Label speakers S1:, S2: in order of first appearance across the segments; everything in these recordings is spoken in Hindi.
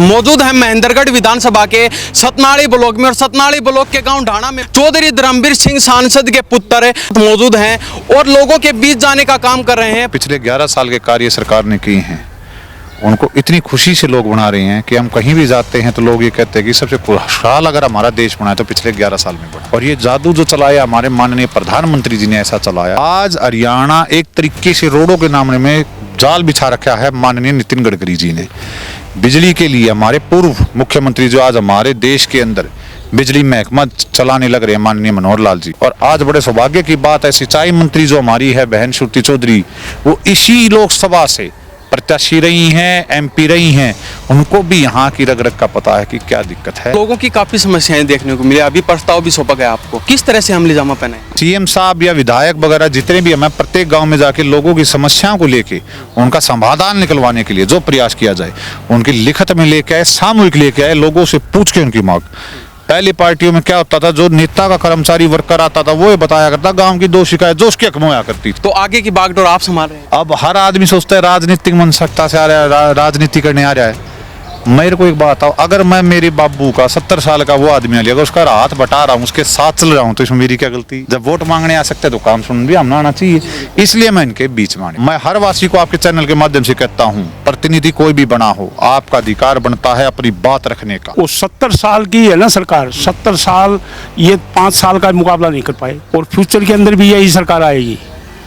S1: मौजूद है महेंद्रगढ़ विधानसभा के सतनाड़ी ब्लॉक में और सतनाड़ी ब्लॉक के गांव ढाणा में चौधरी धर्मवीर सिंह सांसद के पुत्र मौजूद हैं और लोगों के बीच जाने का काम कर रहे हैं।
S2: पिछले 11 साल के कार्य सरकार ने किए हैं, उनको इतनी खुशी से लोग बना रहे हैं कि हम कहीं भी जाते हैं तो लोग ये कहते हैं कि सबसे खुशहाल अगर हमारा देश बना है तो पिछले 11 साल में बना। और ये जादू जो चलाया हमारे माननीय प्रधानमंत्री जी ने ऐसा चलाया। आज हरियाणा एक तरीके से रोडों के नाम में जाल बिछा रखा है माननीय नितिन गडकरी जी ने। बिजली के लिए हमारे पूर्व मुख्यमंत्री जो आज हमारे देश के अंदर बिजली महकमा चलाने लग रहे हैं माननीय मनोहर लाल जी। और आज बड़े सौभाग्य की बात है, सिंचाई मंत्री जो हमारी है बहन श्रुति चौधरी, वो इसी लोकसभा से प्रत्याशी रही हैं, एमपी रही हैं। उनको भी यहाँ की रग रग का पता है कि क्या दिक्कत है।
S1: लोगों की काफी समस्याएं देखने को मिली, अभी प्रस्ताव भी सौंपा गया आपको, किस तरह से हमले जामा पहने?
S2: सीएम साहब या विधायक वगैरह जितने भी हमें प्रत्येक गांव में जाके लोगों की समस्याओं को लेके उनका समाधान निकलवाने के लिए जो प्रयास किया जाए, उनकी लिखत में लेके आए, सामूहिक लेके आए, लोगों से पूछ के उनकी मांग। पहली पार्टियों में क्या होता था, जो नेता का कर्मचारी वर्कर आता था वो ये बताया करता गांव की 2 शिकायत जो उसके हक में आया करती थी।
S1: तो आगे की बागडोर आप संभाल रहे हैं।
S2: अब हर आदमी सोचता है राजनीतिक मनसकता से आ रहा है, राजनीति करने आ रहा है। मेरे को एक बात आओ, अगर मैं मेरे बाबू का 70 साल का वो आदमी आ लिया, अगर उसका हाथ बटा रहा हूँ, उसके साथ चल रहा हूँ, तो इसमें मेरी क्या गलती? जब वोट मांगने आ सकते तो काम सुन भी हमने आना चाहिए, इसलिए मैं इनके बीच में। मैं हर वासी को आपके चैनल के माध्यम से कहता हूँ, प्रतिनिधि कोई भी बना हो, आपका अधिकार बनता है अपनी बात रखने का।
S3: वो 70 साल की है ना सरकार, 70 साल ये 5 साल का मुकाबला नहीं कर पाए और फ्यूचर के अंदर भी यही सरकार आएगी।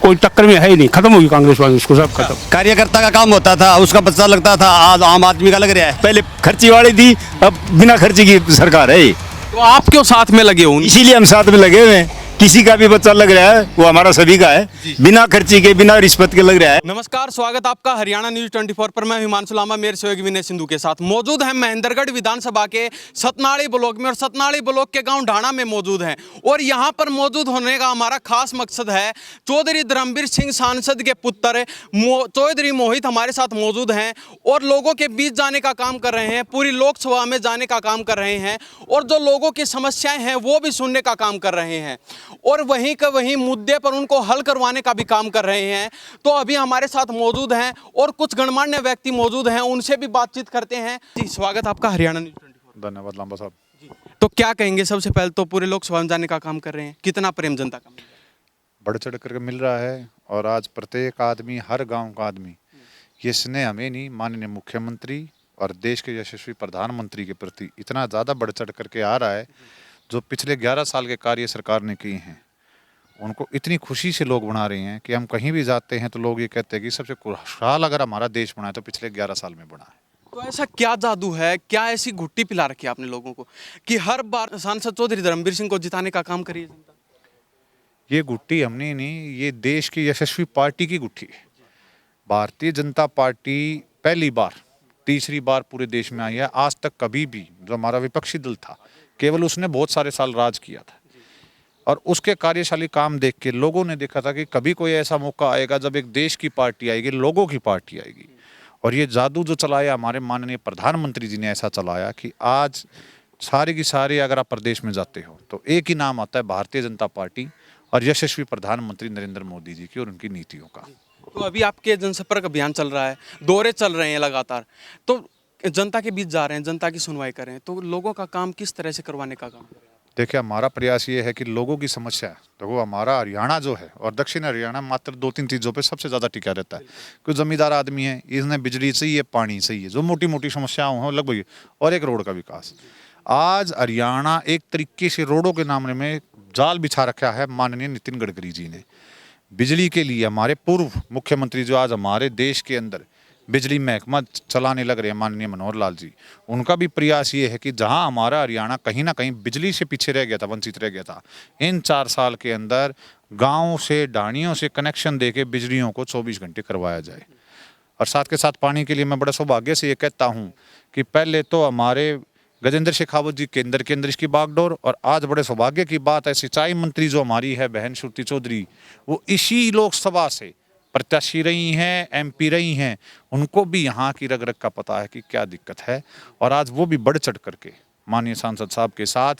S3: कोई टक्कर में है ही नहीं, खत्म होगी कांग्रेस वाले, उसको सब खत्म।
S4: कार्यकर्ता का काम होता था, उसका बच्चा लगता था, आज आम आदमी का लग रहा है। पहले खर्ची वाली थी, अब बिना खर्ची की सरकार है।
S1: तो आप क्यों साथ में लगे हो?
S4: इसीलिए हम साथ में लगे हुए हैं। किसी का भी बच्चा लग रहा है वो हमारा सभी का है, बिना खर्ची के बिना रिश्वत के लग रहा है।
S1: नमस्कार, स्वागत आपका हरियाणा न्यूज 24 पर। मैं हिमांशु लामा मेरे सहयोगी विनय सिंधु के साथ मौजूद है महेंद्रगढ़ विधानसभा के सतनाड़ी ब्लॉक में और सतनाड़ी ब्लॉक के गांव ढाणा में मौजूद हैं। और यहां पर मौजूद होने का हमारा खास मकसद है, चौधरी धर्मवीर सिंह सांसद के पुत्र चौधरी मोहित हमारे साथ मौजूद हैं और लोगों के बीच जाने का काम कर रहे हैं, पूरी लोकसभा में जाने का काम कर रहे हैं और जो लोगों की समस्याएं हैं वो भी सुनने का काम कर रहे हैं और वहीं का वहीं मुद्दे पर उनको हल करवाने का भी काम कर रहे हैं। तो अभी हमारे साथ मौजूद हैं और कुछ गणमान्य व्यक्ति मौजूद हैं, उनसे भी बातचीत करते हैं। जी, स्वागत आपका हरियाणा न्यूज 24।
S2: धन्यवाद लांबा साहब।
S1: तो क्या कहेंगे? सबसे पहले तो पूरे लोकसभा में जाने का काम कर रहे हैं, कितना प्रेम जनता का मिल रहा है?
S2: बढ़ चढ़ करके मिल रहा है और आज प्रत्येक आदमी, हर गांव का आदमी ये स्नेह हमें नहीं, माननीय मुख्यमंत्री और देश के यशस्वी प्रधानमंत्री के प्रति इतना ज़्यादा बढ़ चढ़ करके आ रहा है। जो पिछले 11 साल के कार्य सरकार ने किए हैं, उनको इतनी खुशी से लोग बना रहे हैं कि हम कहीं भी जाते हैं तो लोग ये कहते हैं कि सबसे खुशहाल अगर हमारा देश बना है तो पिछले 11 साल में बना है।
S1: तो ऐसा क्या जादू है, क्या ऐसी घुट्टी पिला रखी है आपने लोगों को कि हर बार सांसद चौधरी धर्मवीर सिंह को जिताने का काम करिए जनता?
S2: ये गुट्टी हमने नहीं, ये देश की यशस्वी पार्टी की गुट्टी है। भारतीय जनता पार्टी पहली बार, तीसरी बार पूरे देश में आई है। आज तक कभी भी जो हमारा विपक्षी दल था, केवल उसने बहुत सारे साल राज किया था और उसके कार्यशाली काम देख के लोगों ने देखा था कि कभी कोई ऐसा मौका आएगा जब एक देश की पार्टी आएगी, लोगों की पार्टी आएगी। और ये जादू जो चलाया हमारे माननीय प्रधानमंत्री जी ने ऐसा चलाया कि आज सारे की सारे अगर आप प्रदेश में जाते हो तो एक ही नाम आता है, भारतीय जनता पार्टी और यशस्वी प्रधानमंत्री नरेंद्र मोदी जी की और उनकी नीतियों का।
S1: तो अभी आपके जनसंपर्क अभियान चल रहा है, दौरे चल रहे हैं लगातार, तो जनता के बीच जा रहे हैं, जनता की सुनवाई कर रहे हैं, तो लोगों का काम किस तरह से करवाने का काम?
S2: देखिए, हमारा प्रयास ये है कि लोगों की समस्या, देखो हमारा हरियाणा जो है और दक्षिण हरियाणा मात्र 2-3 चीज़ों पे सबसे ज़्यादा टिका रहता है। कोई जमींदार आदमी है, इसने बिजली चाहिए, पानी चाहिए, जो मोटी मोटी समस्याएं हैं लगभग, और एक रोड का विकास। आज हरियाणा एक तरीके से रोडों के नाम में जाल बिछा रखा है माननीय नितिन गडकरी जी ने। बिजली के लिए हमारे पूर्व मुख्यमंत्री जो आज हमारे देश के अंदर बिजली महकमा चलाने लग रहे हैं माननीय मनोहर लाल जी, उनका भी प्रयास ये है कि जहां हमारा हरियाणा कहीं ना कहीं बिजली से पीछे रह गया था, वंचित रह गया था, इन 4 साल के अंदर गाँव से, ढाणियों से कनेक्शन देके बिजलियों को 24 घंटे करवाया जाए। और साथ के साथ पानी के लिए मैं बड़ा सौभाग्य से ये कहता हूँ कि पहले तो हमारे गजेंद्र शेखावत जी केंद्र के अंदर इसकी बागडोर, और आज बड़े सौभाग्य की बात है, सिंचाई मंत्री जो हमारी है बहन श्रुति चौधरी, वो इसी लोकसभा से प्रत्याशी रही हैं, एमपी रही हैं। उनको भी यहाँ की रग रग का पता है कि क्या दिक्कत है और आज वो भी बढ़ चढ़ करके माननीय सांसद साहब के साथ,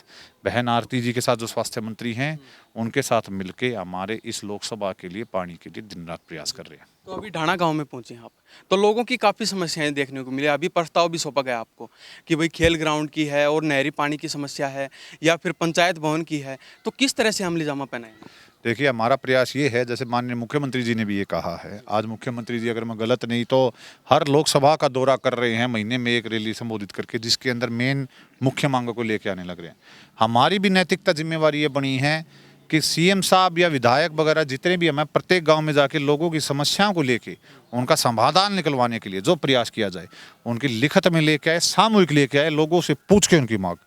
S2: बहन आरती जी के साथ जो स्वास्थ्य मंत्री हैं, उनके साथ मिलके हमारे इस लोकसभा के लिए, पानी के लिए दिन रात प्रयास कर रहे हैं।
S1: तो अभी ढाणा गांव में पहुंचे हैं आप, तो लोगों की काफ़ी समस्याएं देखने को मिली। अभी प्रस्ताव भी सौंपा गया आपको कि भाई खेल ग्राउंड की है और नहरी पानी की समस्या है या फिर पंचायत भवन की है, तो किस तरह से अमली जामा पहनाएंगे?
S2: देखिए, हमारा प्रयास ये है, जैसे माननीय मुख्यमंत्री जी ने भी ये कहा है, आज मुख्यमंत्री जी अगर मैं गलत नहीं तो हर लोकसभा का दौरा कर रहे हैं, महीने में एक रैली संबोधित करके, जिसके अंदर मेन मुख्य मांगों को लेके आने लग रहे हैं। हमारी भी नैतिकता जिम्मेवारी ये बनी है कि सीएम साहब या विधायक वगैरह जितने भी हमें प्रत्येक गांव में जाके लोगों की समस्याओं को लेके उनका समाधान निकलवाने के लिए जो प्रयास किया जाए, उनकी लिखत में लेके आए, सामूहिक लेके आए, लोगों से पूछ के उनकी मांग।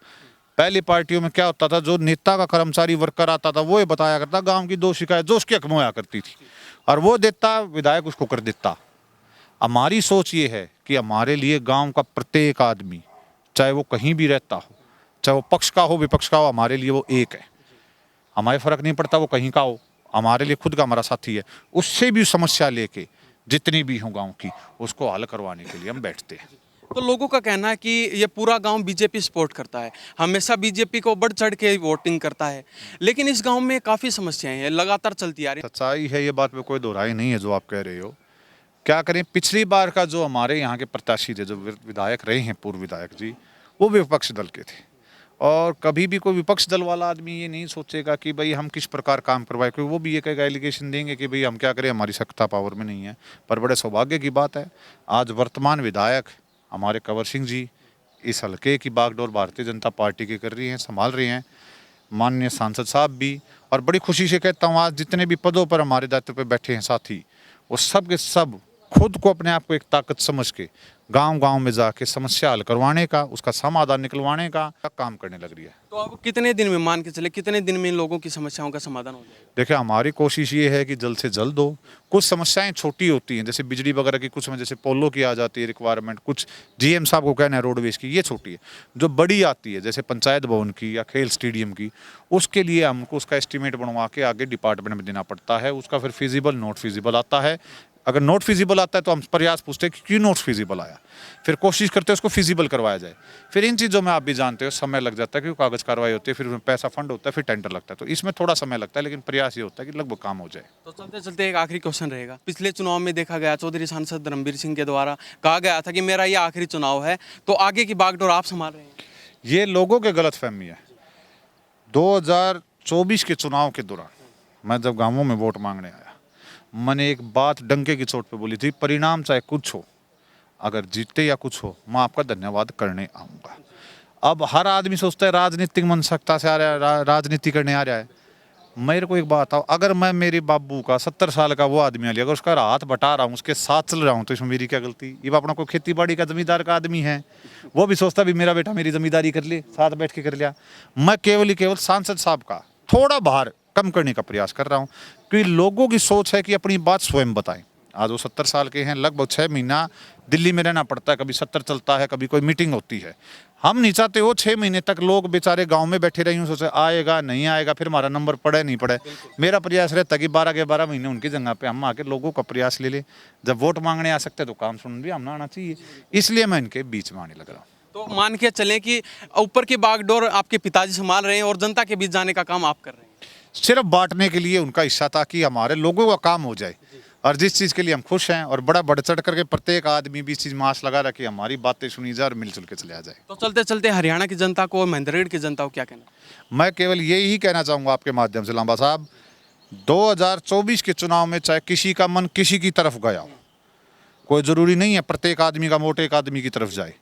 S2: पहली पार्टियों में क्या होता था, जो नेता का कर्मचारी वर्कर आता था वो ये बताया करता गांव की 2 शिकायत जो उसके हक में होया करती थी और वो देता, विधायक उसको कर देता। हमारी सोच ये है कि हमारे लिए गांव का प्रत्येक आदमी, चाहे वो कहीं भी रहता हो, चाहे वो पक्ष का हो विपक्ष का हो, हमारे लिए वो एक है। हमारे फर्क नहीं पड़ता वो कहीं का हो, हमारे लिए खुद का हमारा साथी है। उससे भी समस्या लेके जितनी भी हो गांव की, उसको हल करवाने के लिए हम बैठते हैं।
S1: तो लोगों का कहना है कि ये पूरा गांव बीजेपी सपोर्ट करता है, हमेशा बीजेपी को बढ़ चढ़ के वोटिंग करता है, लेकिन इस गांव में काफ़ी समस्याएं हैं, लगातार चलती आ रही हैं।
S2: सच्चाई है, ये बात में कोई दोहराई नहीं है जो आप कह रहे हो। क्या करें, पिछली बार का जो हमारे यहाँ के प्रत्याशी थे, जो विधायक रहे हैं, पूर्व विधायक जी, वो विपक्ष दल के थे और कभी भी कोई विपक्ष दल वाला आदमी ये नहीं सोचेगा कि भाई हम किस प्रकार काम करवाए, क्योंकि वो भी एक एलिगेशन देंगे कि भाई हम क्या करें, हमारी सत्ता पावर में नहीं है। पर बड़े सौभाग्य की बात है, आज वर्तमान विधायक हमारे कंवर सिंह जी इस हल्के की बागडोर भारतीय जनता पार्टी की कर रही हैं, संभाल रही हैं। माननीय सांसद साहब भी, और बड़ी खुशी से कहता हूँ आज जितने भी पदों पर हमारे दायित्व पे बैठे हैं साथी, वो सब के सब खुद को अपने आप को एक ताकत समझ के गांव गांव में जाके समस्या हल करवाने का, उसका समाधान निकलवाने का काम करने लग रही है।
S1: तो अब कितने दिन में, मान के चले कितने दिन में इन लोगों की समस्याओं का समाधान हो जाएगा?
S2: देखिए, हमारी कोशिश ये है कि जल्द से जल्द हो। कुछ समस्याएं छोटी होती हैं, जैसे बिजली वगैरह की, कुछ में जैसे पोलो की आ जाती है रिक्वायरमेंट, कुछ जीएम साहब को कहना है रोडवेज की, ये छोटी है। जो बड़ी आती है जैसे पंचायत भवन की या खेल स्टेडियम की, उसके लिए हमको उसका एस्टीमेट बनवा के आगे डिपार्टमेंट में देना पड़ता है। उसका फिर फिजिबल नॉट फिजिबल आता है। अगर नॉट फिजिबल आता है तो हम प्रयास पूछते हैं कि क्यों नॉट फिजिबल आया, फिर कोशिश करते हैं उसको फिजिबल करवाया जाए। फिर इन चीज़ों में आप भी जानते हो समय लग जाता है, क्योंकि कागज़ कार्रवाई होती है, फिर उसमें पैसा फंड होता है, फिर टेंडर लगता है, तो इसमें थोड़ा समय लगता है, लेकिन प्रयास ये होता है कि लगभग काम हो जाए।
S1: तो चलते चलते एक आखिरी क्वेश्चन रहेगा। पिछले चुनाव में देखा गया, चौधरी सांसद धर्मवीर सिंह के द्वारा कहा गया था कि मेरा ये आखिरी चुनाव है, तो आगे की बागडोर आप संभाल रहे हैं।
S2: ये लोगों के गलतफहमी है। 2024 के चुनाव के दौरान मैं जब गांवों में वोट मांगने आया, मैंने एक बात डंके की चोट पे बोली थी, परिणाम चाहे कुछ हो, अगर जीते या कुछ हो, मैं आपका धन्यवाद करने आऊँगा। अब हर आदमी सोचता है राजनीतिक मनसकता से आ रहा है, राजनीति करने आ रहा है। मेरे को एक बात आओ, अगर मैं मेरे बाबू का 70 साल का वो आदमी आ लिया, अगर उसका हाथ बटा रहा हूँ, उसके साथ चल रहा हूँ, तो इसमें मेरी क्या गलती? ये अपना कोई खेती बाड़ी का जमींदार का आदमी है, वो भी सोचता भी मेरा बेटा मेरी जमींदारी कर ले, साथ बैठ के कर लिया। मैं केवल ही केवल सांसद साहब का थोड़ा भार कम करने का प्रयास कर रहा हूँ, क्योंकि लोगों की सोच है कि अपनी बात स्वयं बताएं। आज वो 70 साल के हैं, लगभग 6 महीना दिल्ली में रहना पड़ता है, कभी 70 चलता है, कभी कोई मीटिंग होती है। हम नहीं चाहते वो 6 महीने तक लोग बेचारे गांव में बैठे रहे, सोचे आएगा नहीं आएगा, फिर हमारा नंबर पड़े नहीं पड़े। मेरा प्रयास रहता है कि 12 के 12 महीने उनकी जगह पे हम आके लोगों का प्रयास ले लें। जब वोट मांगने आ सकते तो काम सुन भी हमने आना चाहिए, इसलिए मैं इनके बीच में आने लग रहा हूँ।
S1: तो मान के चलें कि ऊपर की बागडोर आपके पिताजी संभाल रहे हैं और जनता के बीच जाने का काम आप कर रहे हैं।
S2: सिर्फ बांटने के लिए उनका हिस्सा था कि हमारे लोगों का काम हो जाए, और जिस चीज़ के लिए हम खुश हैं, और बड़ा बढ़ चढ़ करके प्रत्येक आदमी भी इस चीज़ में आस लगा रहा कि हमारी बातें सुनी जाए और मिलजुल के चले आ जाए।
S1: तो चलते चलते हरियाणा की जनता को और महेंद्रगढ़ की जनता को क्या कहना?
S2: मैं केवल यही कहना चाहूँगा आपके माध्यम से लांबा साहब, 2024 के चुनाव में चाहे किसी का मन किसी की तरफ गया हो, कोई ज़रूरी नहीं है प्रत्येक आदमी का वोट एक आदमी की तरफ जाए।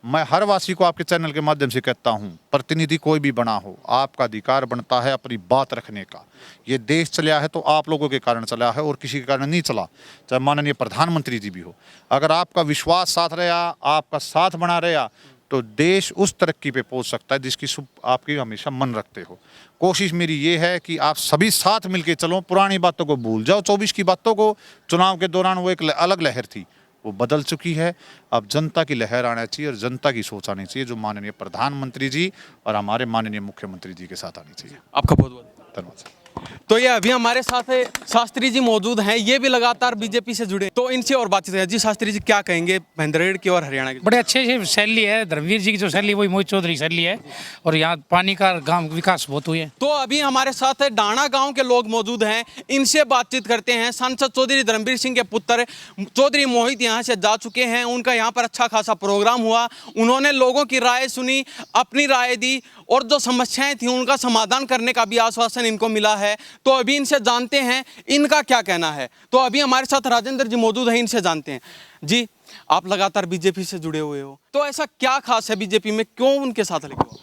S2: मैं हर वासी को आपके चैनल के माध्यम से कहता हूं, प्रतिनिधि कोई भी बना हो, आपका अधिकार बनता है अपनी बात रखने का। ये देश चला है तो आप लोगों के कारण चला है और किसी के कारण नहीं चला, चाहे माननीय प्रधानमंत्री जी भी हो। अगर आपका विश्वास साथ रहा, आपका साथ बना रहा, तो देश उस तरक्की पे पहुंच सकता है जिसकी आपकी हमेशा मन रखते हो। कोशिश मेरी ये है कि आप सभी साथ मिलके चलो, पुरानी बातों को भूल जाओ। 24 की बातों को, चुनाव के दौरान वो एक अलग लहर थी, वो बदल चुकी है। अब जनता की लहर आना चाहिए और जनता की सोच आनी चाहिए, जो माननीय प्रधानमंत्री जी और हमारे माननीय मुख्यमंत्री जी के साथ आनी चाहिए।
S1: आपका बहुत बहुत
S2: धन्यवाद।
S1: तो ये अभी हमारे साथ है शास्त्री जी मौजूद हैं, ये भी लगातार बीजेपी से जुड़े, तो इनसे और बातचीत है। जी शास्त्री जी, क्या कहेंगे महेंद्रगढ़ की और हरियाणा की?
S5: बड़े अच्छे से शैली है, धर्मवीर जी की जो शैली वही मोहित चौधरी की शैली है, और यहाँ पानी का गांव विकास बहुत हुई है।
S1: तो अभी हमारे साथ है डाणा गांव के लोग मौजूद हैं, इनसे बातचीत करते हैं। सांसद चौधरी धर्मवीर सिंह के पुत्र चौधरी मोहित यहाँ से जा चुके हैं, उनका यहाँ पर अच्छा खासा प्रोग्राम हुआ, उन्होंने लोगों की राय सुनी, अपनी राय दी, और जो समस्याएं थी उनका समाधान करने का भी आश्वासन इनको मिला है। तो अभी इनसे जानते हैं इनका क्या कहना है। तो अभी हमारे साथ राजेंद्र जी मौजूद हैं, इनसे जानते हैं। जी, आप लगातार बीजेपी से जुड़े हुए हो, तो ऐसा क्या खास है बीजेपी में, क्यों उनके साथ लगे हो?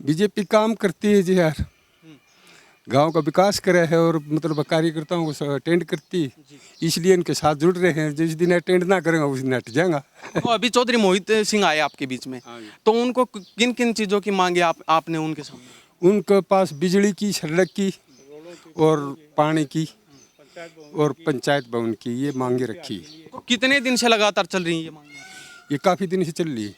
S6: बीजेपी काम करती है जी यार, गांव का विकास करे है और मतलब कार्यकर्ताओं को अटेंड करती है, इसलिए इनके साथ जुड़ रहे हैं। जिस दिन अटेंड ना करेंगे उस दिन हट जाएगा।
S1: तो अभी चौधरी मोहित सिंह आए आपके बीच में, तो उनको किन किन चीज़ों की मांगे आपने उनके सामने?
S6: उनके पास बिजली की, सड़क की और पानी की और पंचायत भवन की ये मांगे रखी है।
S1: तो कितने दिन से लगातार चल रही है ये मांगे?
S6: ये काफ़ी दिन से चल रही है।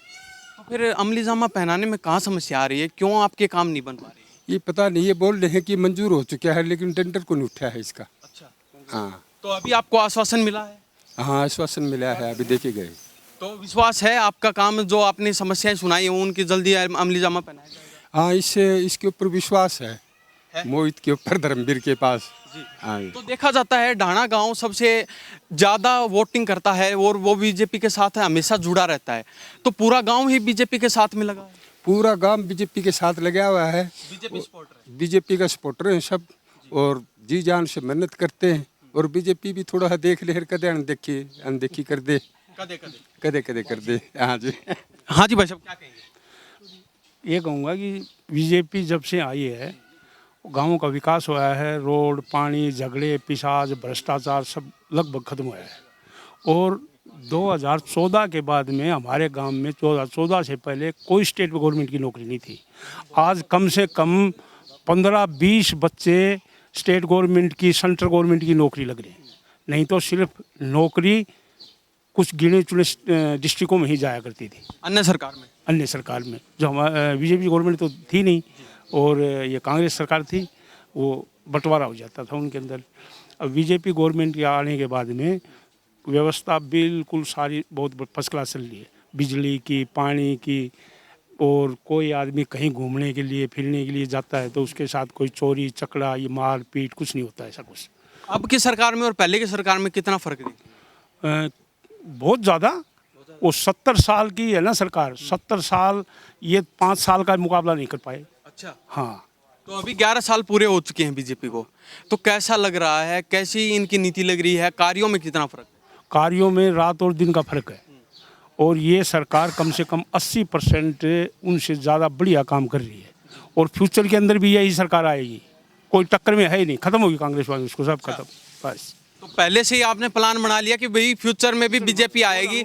S1: तो फिर अमली जामा पहनाने में कहाँ समस्या आ रही है, क्यों आपके काम नहीं बन पा रहे?
S6: ये पता नहीं, ये बोल रहे हैं कि मंजूर हो चुका है लेकिन टेंडर को नहीं उठा है इसका।
S1: अच्छा,
S6: हाँ
S1: तो अभी आपको आश्वासन मिला है?
S6: हाँ, आश्वासन मिला है, अभी देखे गए।
S1: तो विश्वास है आपका काम जो आपने समस्याएं सुनाई है उनकी जल्दी अमली जामा पहनाया जाएगा?
S6: हाँ, इसके ऊपर विश्वास है, मोहित के ऊपर, धर्मवीर के पास। हाँ,
S1: तो देखा जाता है डाणा गांव सबसे ज़्यादा वोटिंग करता है और वो बीजेपी के साथ हमेशा जुड़ा रहता है, तो पूरा गांव ही बीजेपी के साथ में लगा है?
S6: पूरा गांव बीजेपी के साथ लगा हुआ है,
S1: बीजेपी सपोर्टर
S6: बीजेपी का सपोर्टर हैं सब, और जी जान से मेहनत करते हैं। और बीजेपी भी थोड़ा देख ले, कदे अनदेखी कर दे, कदे कदे कर दे। हाँ जी।
S1: हाँ जी भाई साहब, क्या कहेंगे?
S3: ये कहूँगा कि बीजेपी जब से आई है गाँवों का विकास हुआ है, रोड, पानी, झगड़े, पिशाच, भ्रष्टाचार सब लगभग खत्म हुआ है। और 2014 के बाद में हमारे गांव में 2014 से पहले कोई स्टेट गवर्नमेंट की नौकरी नहीं थी। आज कम से कम 15-20 बच्चे स्टेट गवर्नमेंट की, सेंट्रल गवर्नमेंट की नौकरी लग रही है। नहीं तो सिर्फ नौकरी कुछ गिने चुने डिस्ट्रिक्टों में ही जाया करती थी,
S1: अन्य सरकार में। जो हमारा बीजेपी गवर्नमेंट तो थी नहीं, और ये कांग्रेस सरकार थी, वो बंटवारा हो जाता था उनके अंदर। अब बीजेपी गवर्नमेंट के आने के बाद में व्यवस्था बिल्कुल सारी बहुत फर्स्ट क्लास चल रही है, बिजली की, पानी की, और कोई आदमी कहीं घूमने के लिए, फिरने के लिए जाता है तो उसके साथ कोई चोरी चकड़ा, ये मार पीट कुछ नहीं होता, ऐसा कुछ। अब की सरकार में और पहले की सरकार में कितना फर्क है?
S3: बहुत ज़्यादा। वो 70 साल की है ना सरकार, 70 साल, ये 5 साल का मुकाबला नहीं कर पाए।
S1: अच्छा,
S3: हाँ।
S1: तो अभी 11 साल पूरे हो चुके हैं बीजेपी को, तो कैसा लग रहा है, कैसी इनकी नीति लग रही है, कार्यों में कितना फर्क?
S3: कार्यों में रात और दिन का फर्क है, और ये सरकार कम से कम 80% उनसे ज़्यादा बढ़िया काम कर रही है, और फ्यूचर के अंदर भी यही सरकार आएगी, कोई टक्कर में है ही नहीं, खत्म होगी कांग्रेस वाली, उसको सब खत्म बस।
S1: तो पहले से ही आपने प्लान बना लिया कि भाई फ्यूचर में भी बीजेपी आएगी?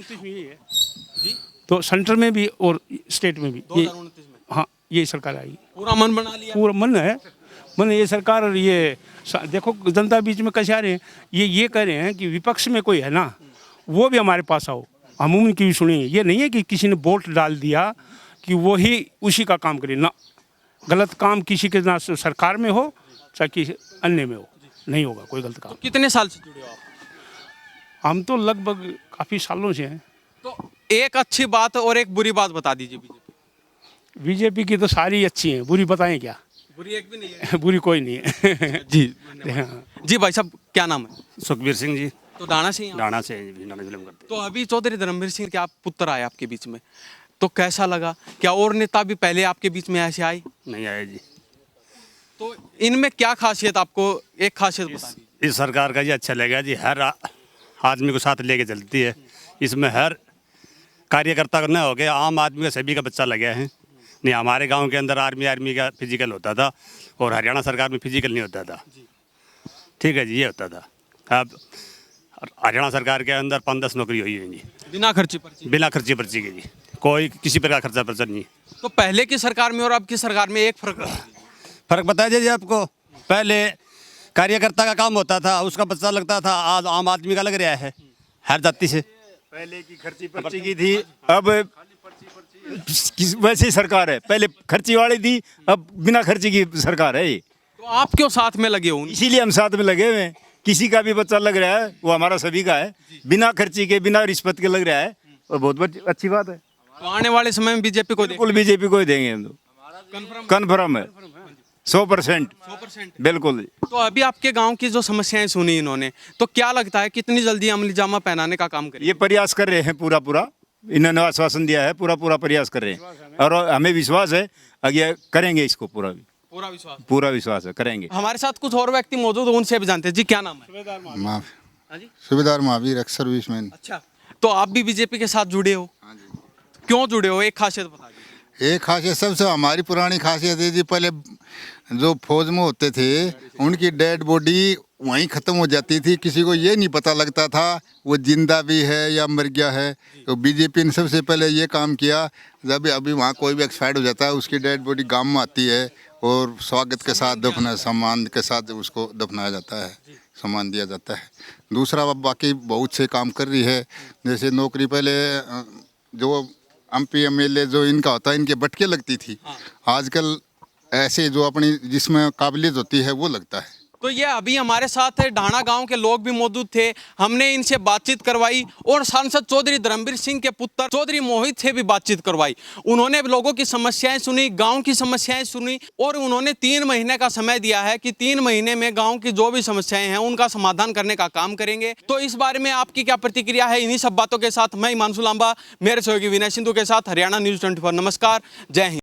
S3: तो सेंटर में भी और स्टेट में भी
S1: 2029 में?
S3: हाँ, यही सरकार आएगी।
S1: पूरा मन बना लिया?
S3: पूरा मन है, मन ये सरकार। और ये देखो जनता बीच में कैसे आ रहे हैं, ये कह रहे हैं कि विपक्ष में कोई है ना, वो भी हमारे पास आओ, हम उनकी भी सुनेंगे। ये नहीं है कि किसी ने वोट डाल दिया कि वो ही उसी का काम करे ना, गलत काम किसी के ना सरकार में हो चाहे किसी अन्य में हो, नहीं होगा कोई गलत काम।
S1: तो कितने साल से जुड़े हो आप?
S3: हम तो लगभग काफ़ी सालों से हैं।
S1: तो एक अच्छी बात और एक बुरी बात बता दीजिए बीजेपी।
S3: बीजेपी की तो सारी अच्छी हैं, बुरी बताएं क्या?
S1: बुरी एक भी नहीं है?
S3: बुरी कोई नहीं है।
S1: जी
S3: हाँ।
S1: जी भाई साहब, क्या नाम है?
S4: सुखबीर सिंह जी,
S1: तो डाणा से ही हैं आप?
S4: डाणा से डाणा जिले में करते।
S1: तो अभी चौधरी धर्मवीर सिंह के आप पुत्र आए आपके बीच में, तो कैसा लगा? क्या और नेता भी पहले आपके बीच में ऐसे आए?
S4: नहीं आए जी।
S1: तो इनमें क्या खासियत, आपको एक खासियत बता दीजिए।
S4: इस सरकार का जी अच्छा लगा जी, हर आदमी को साथ लेके चलती है। इसमें हर कार्यकर्ता न हो गया, आम आदमी का सभी का बच्चा लगा है। नहीं, हमारे गांव के अंदर आर्मी का फिजिकल होता था, और हरियाणा सरकार में फिजिकल नहीं होता था। ठीक है जी, ये होता था। अब हरियाणा सरकार के अंदर 5-10 नौकरी हुई है जी,
S1: बिना खर्ची पर्ची?
S4: बिना खर्ची पर्ची के जी, कोई किसी प्रकार खर्चा पर्चा नहीं।
S1: तो पहले की सरकार में और अब की सरकार में एक
S4: फर्क बता दीजिए आपको। पहले कार्यकर्ता का काम होता था, उसका बच्चा लगता था, आज आम आदमी का लग रहा है हर जाति से।
S7: पहले की खर्ची पर्ची की थी, अब वैसी सरकार है। पहले खर्ची वाली थी, अब बिना खर्ची की सरकार है।
S1: तो आप क्यों साथ में लगे हो?
S7: इसीलिए हम साथ में लगे हुए हैं। किसी का भी बच्चा लग रहा है वो हमारा सभी का है, बिना खर्ची के बिना रिश्वत के लग रहा है, और बहुत अच्छी बात है।
S1: तो आने वाले समय में बीजेपी को
S7: बिल्कुल बीजेपी को ही देंगे हम तो, कन्फर्म है 100%। बिल्कुल।
S1: तो अभी आपके गांव की जो समस्याएं सुनी इन्होंने, तो क्या लगता है कितनी जल्दी अमली जामा पहनाने का काम करें?
S7: ये प्रयास कर रहे हैं पूरा, इन्होंने आश्वासन दिया है, पूरा प्रयास कर रहे हैं, और हमें विश्वास है आगे करेंगे इसको पूरा विश्वास है, करेंगे।
S1: हमारे साथ कुछ और व्यक्ति मौजूद हैं, उनसे भी जानते हैं। जी क्या नाम है?
S8: सूबेदार महावीर एक्स सर्विसमैन।
S1: अच्छा, तो आप भी बीजेपी के साथ जुड़े हो? क्यों जुड़े हो, एक खासियत बता दीजिए।
S8: एक खासियत सबसे हमारी पुरानी खासियत है जी, पहले जो फौज में होते थे उनकी डेड बॉडी वहीं ख़त्म हो जाती थी, किसी को ये नहीं पता लगता था वो जिंदा भी है या मर गया है। तो बीजेपी ने सबसे पहले ये काम किया, जब अभी वहाँ कोई भी एक्सपायर्ड हो जाता है उसकी डेड बॉडी गांव में आती है और स्वागत के साथ सम्मान के साथ उसको दफनाया जाता है, सम्मान दिया जाता है। दूसरा बाकी बहुत से काम कर रही है, जैसे नौकरी पहले जो MP MLA जो इनका होता है इनके बटके लगती थी, आजकल ऐसे जो अपनी जिसमें काबिलियत होती है वो लगता है।
S1: तो ये अभी हमारे साथ ढाणा गांव के लोग भी मौजूद थे, हमने इनसे बातचीत करवाई और सांसद चौधरी धर्मवीर सिंह के पुत्र चौधरी मोहित से भी बातचीत करवाई। उन्होंने लोगों की समस्याएं सुनी, गांव की समस्याएं सुनी, और उन्होंने 3 महीने का समय दिया है कि 3 महीने में गांव की जो भी समस्याएं हैं उनका समाधान करने का काम करेंगे। तो इस बारे में आपकी क्या प्रतिक्रिया है? इन्हीं सब बातों के साथ मैं हिमांशु लांबा, मेरे सहयोगी विनय सिंधु के साथ हरियाणा न्यूज़ 24। नमस्कार, जय हिंद।